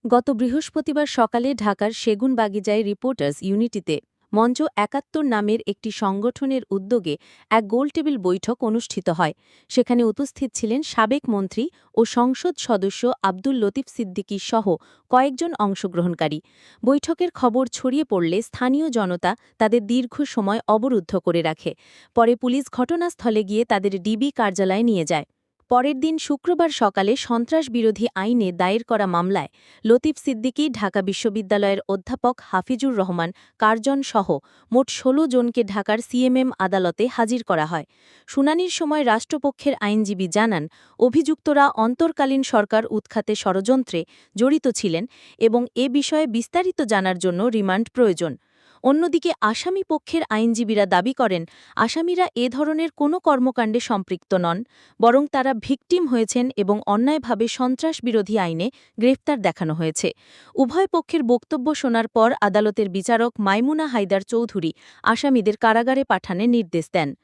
গত বৃহস্পতিবার সকালে ঢাকার সেগুনবাগিচায় রিপোর্টার্স ইউনিটিতে মঞ্চ ৭১ নামের একটি সংগঠনের উদ্যোগে এক গোলটেবিল বৈঠক অনুষ্ঠিত হয়। সেখানে উপস্থিত ছিলেন সাবেক মন্ত্রী ও সংসদ সদস্য আব্দুল লতিফ সিদ্দিকী সহ কয়েকজন অংশগ্রহণকারী। বৈঠকের খবর ছড়িয়ে পড়লে স্থানীয় জনতা তাদের দীর্ঘ সময় অবরুদ্ধ করে রাখে। পরে পুলিশ ঘটনাস্থলে গিয়ে তাদের ডিবি কার্যালয়ে নিয়ে যায়। পরের দিন শুক্রবার সকালে সন্ত্রাসবিরোধী আইনে দায়ের করা মামলায় লতিফ সিদ্দিকী, ঢাকা বিশ্ববিদ্যালয়ের অধ্যাপক হাফিজুর রহমান কার্জন সহ মোট ১৬ জনকে ঢাকার সিএমএম আদালতে হাজির করা হয়। শুনানির সময় রাষ্ট্রপক্ষের আইনজীবী জানান, অভিযুক্তরা অন্তর্কালীন সরকার উৎখাতে ষড়যন্ত্রে জড়িত ছিলেন এবং এ বিষয়ে বিস্তারিত জানার জন্য রিমান্ড প্রয়োজন। অন্যদিকে আসামি পক্ষের আইনজীবীরা দাবি করেন, আসামিরা এ ধরনের কোনো কর্মকাণ্ডে সম্পৃক্ত নন, বরং তারা ভিকটিম হয়েছেন এবং অন্যায়ভাবে সন্ত্রাসবিরোধী আইনে গ্রেফতার দেখানো হয়েছে। উভয় পক্ষের বক্তব্য শোনার পর আদালতের বিচারক মাইমুনা হায়দার চৌধুরী আসামিদের কারাগারে পাঠানোর নির্দেশ দেন।